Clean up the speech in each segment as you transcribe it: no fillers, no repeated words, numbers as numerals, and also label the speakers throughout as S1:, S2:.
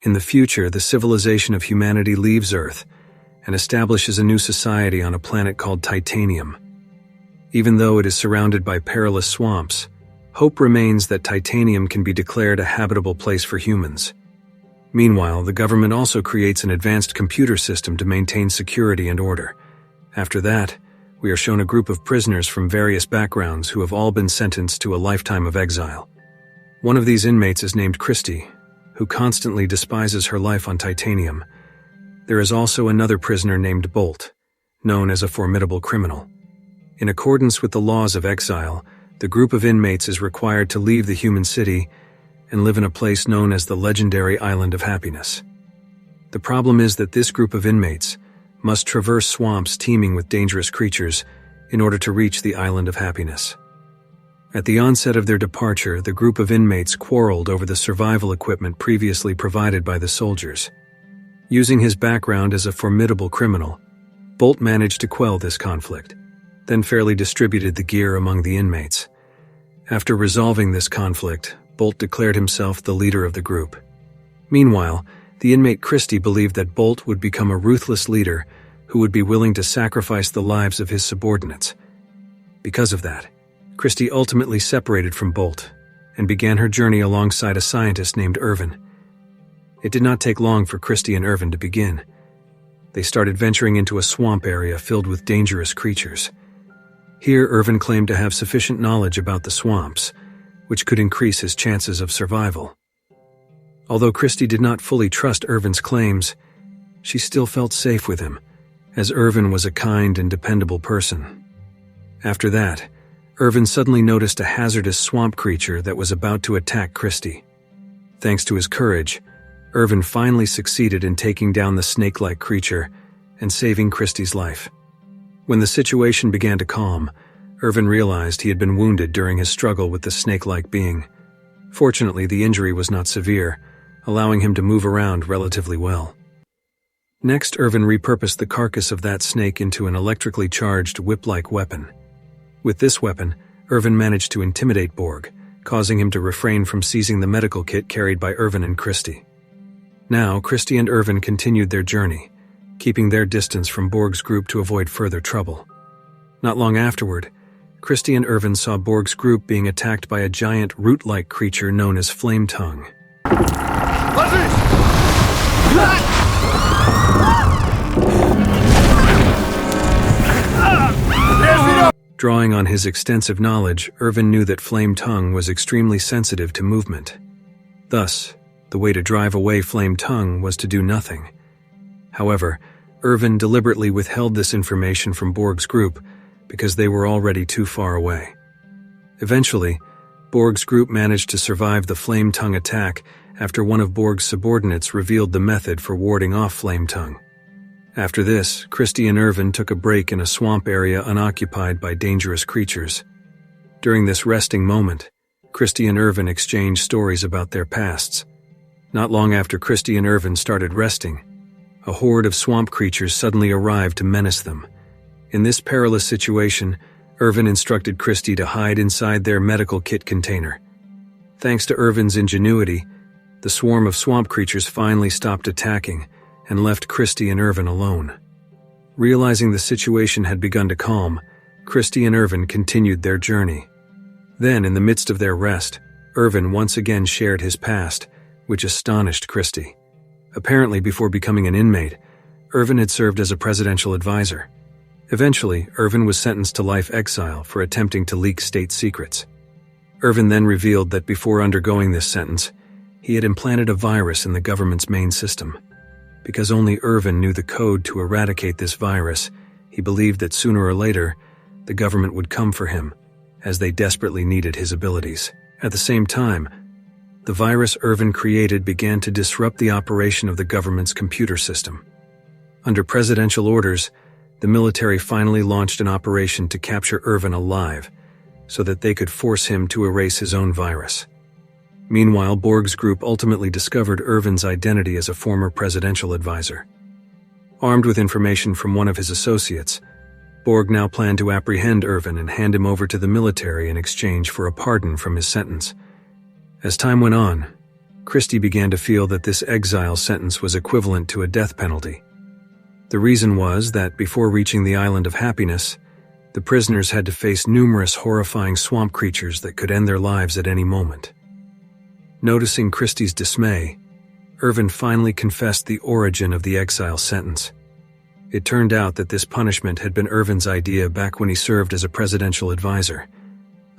S1: In the future, the civilization of humanity leaves Earth and establishes a new society on a planet called Titanium. Even though it is surrounded by perilous swamps, hope remains that Titanium can be declared a habitable place for humans. Meanwhile, the government also creates an advanced computer system to maintain security and order. After that, we are shown a group of prisoners from various backgrounds who have all been sentenced to a lifetime of exile. One of these inmates is named Christy, who constantly despises her life on Titanium. There is also another prisoner named Bolt, known as a formidable criminal. In accordance with the laws of exile, the group of inmates is required to leave the human city and live in a place known as the legendary Island of Happiness. The problem is that this group of inmates must traverse swamps teeming with dangerous creatures in order to reach the Island of Happiness. At the onset of their departure, the group of inmates quarreled over the survival equipment previously provided by the soldiers. Using his background as a formidable criminal, Bolt managed to quell this conflict, then fairly distributed the gear among the inmates. After resolving this conflict, Bolt declared himself the leader of the group. Meanwhile, the inmate Christy believed that Bolt would become a ruthless leader who would be willing to sacrifice the lives of his subordinates. Because of that, Christy ultimately separated from Bolt and began her journey alongside a scientist named Irvin. It did not take long for Christy and Irvin to begin. They started venturing into a swamp area filled with dangerous creatures. Here, Irvin claimed to have sufficient knowledge about the swamps, which could increase his chances of survival. Although Christy did not fully trust Irvin's claims, she still felt safe with him, as Irvin was a kind and dependable person. After that, Irvin suddenly noticed a hazardous swamp creature that was about to attack Christy. Thanks to his courage, Irvin finally succeeded in taking down the snake-like creature and saving Christy's life. When the situation began to calm, Irvin realized he had been wounded during his struggle with the snake-like being. Fortunately, the injury was not severe, allowing him to move around relatively well. Next, Irvin repurposed the carcass of that snake into an electrically charged whip-like weapon. With this weapon, Irvin managed to intimidate Borg, causing him to refrain from seizing the medical kit carried by Irvin and Christy. Now, Christy and Irvin continued their journey, keeping their distance from Borg's group to avoid further trouble. Not long afterward, Christy and Irvin saw Borg's group being attacked by a giant root-like creature known as Flame Tongue. Drawing on his extensive knowledge, Irvin knew that Flame Tongue was extremely sensitive to movement. Thus, the way to drive away Flame Tongue was to do nothing. However, Irvin deliberately withheld this information from Borg's group because they were already too far away. Eventually, Borg's group managed to survive the Flame Tongue attack after one of Borg's subordinates revealed the method for warding off Flame Tongue. After this, Christy and Irvin took a break in a swamp area unoccupied by dangerous creatures. During this resting moment, Christy and Irvin exchanged stories about their pasts. Not long after Christy and Irvin started resting, a horde of swamp creatures suddenly arrived to menace them. In this perilous situation, Irvin instructed Christy to hide inside their medical kit container. Thanks to Irvin's ingenuity, the swarm of swamp creatures finally stopped attacking and left Christy and Irvin alone. Realizing the situation had begun to calm, Christy and Irvin continued their journey. Then, in the midst of their rest, Irvin once again shared his past, which astonished Christy. Apparently, before becoming an inmate, Irvin had served as a presidential advisor. Eventually, Irvin was sentenced to life exile for attempting to leak state secrets. Irvin then revealed that before undergoing this sentence, he had implanted a virus in the government's main system. Because only Irvin knew the code to eradicate this virus, he believed that sooner or later, the government would come for him, as they desperately needed his abilities. At the same time, the virus Irvin created began to disrupt the operation of the government's computer system. Under presidential orders, the military finally launched an operation to capture Irvin alive, so that they could force him to erase his own virus. Meanwhile, Borg's group ultimately discovered Irvin's identity as a former presidential advisor. Armed with information from one of his associates, Borg now planned to apprehend Irvin and hand him over to the military in exchange for a pardon from his sentence. As time went on, Christie began to feel that this exile sentence was equivalent to a death penalty. The reason was that before reaching the Island of Happiness, the prisoners had to face numerous horrifying swamp creatures that could end their lives at any moment. Noticing Christie's dismay, Irvin finally confessed the origin of the exile sentence. It turned out that this punishment had been Irvin's idea back when he served as a presidential advisor.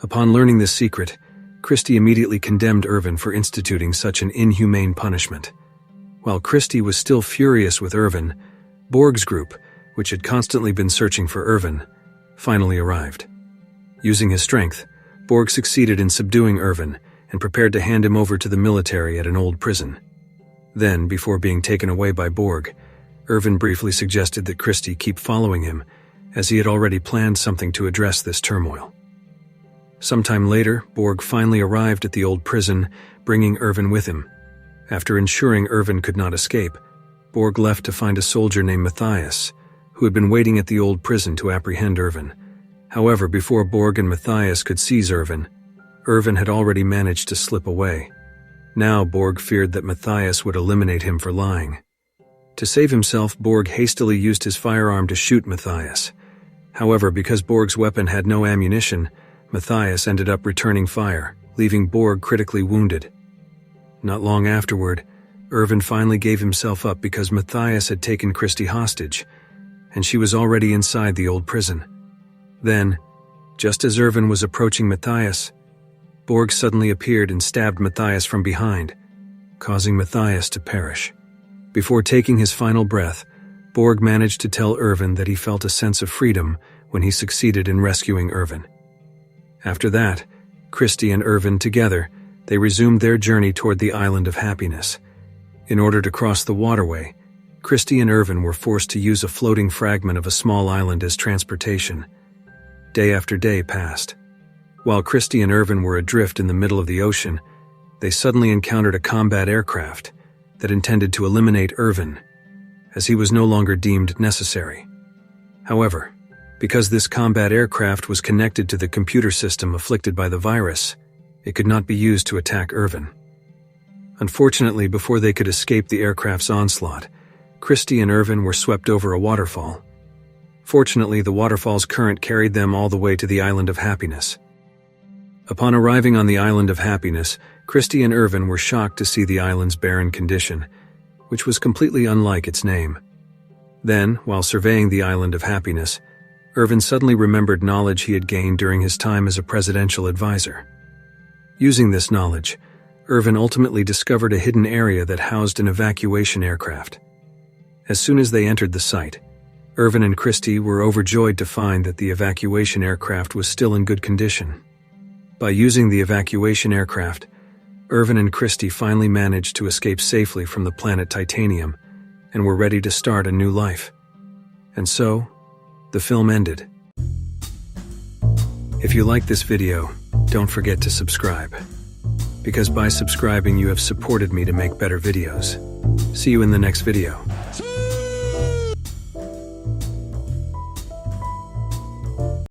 S1: Upon learning this secret, Christie immediately condemned Irvin for instituting such an inhumane punishment. While Christie was still furious with Irvin, Borg's group, which had constantly been searching for Irvin, finally arrived. Using his strength, Borg succeeded in subduing Irvin and prepared to hand him over to the military at an old prison. Then, before being taken away by Borg, Irvin briefly suggested that Christie keep following him, as he had already planned something to address this turmoil. Sometime later, Borg finally arrived at the old prison, bringing Irvin with him. After ensuring Irvin could not escape, Borg left to find a soldier named Matthias, who had been waiting at the old prison to apprehend Irvin. However, before Borg and Matthias could seize Irvin had already managed to slip away. Now Borg feared that Matthias would eliminate him for lying. To save himself, Borg hastily used his firearm to shoot Matthias. However, because Borg's weapon had no ammunition, Matthias ended up returning fire, leaving Borg critically wounded. Not long afterward, Irvin finally gave himself up because Matthias had taken Christie hostage, and she was already inside the old prison. Then, just as Irvin was approaching Matthias, Borg suddenly appeared and stabbed Matthias from behind, causing Matthias to perish. Before taking his final breath, Borg managed to tell Irvin that he felt a sense of freedom when he succeeded in rescuing Irvin. After that, Christie and Irvin together, they resumed their journey toward the Island of Happiness. In order to cross the waterway, Christie and Irvin were forced to use a floating fragment of a small island as transportation. Day after day passed. While Christie and Irvin were adrift in the middle of the ocean, they suddenly encountered a combat aircraft that intended to eliminate Irvin, as he was no longer deemed necessary. However, because this combat aircraft was connected to the computer system afflicted by the virus, it could not be used to attack Irvin. Unfortunately, before they could escape the aircraft's onslaught, Christie and Irvin were swept over a waterfall. Fortunately, the waterfall's current carried them all the way to the Island of Happiness. Upon arriving on the Island of Happiness, Christie and Irvin were shocked to see the island's barren condition, which was completely unlike its name. Then, while surveying the Island of Happiness, Irvin suddenly remembered knowledge he had gained during his time as a presidential advisor. Using this knowledge, Irvin ultimately discovered a hidden area that housed an evacuation aircraft. As soon as they entered the site, Irvin and Christie were overjoyed to find that the evacuation aircraft was still in good condition. By using the evacuation aircraft, Irvin and Christie finally managed to escape safely from the planet Titanium and were ready to start a new life. And so, the film ended. If you like this video, don't forget to subscribe, because by subscribing you have supported me to make better videos. See you in the next video.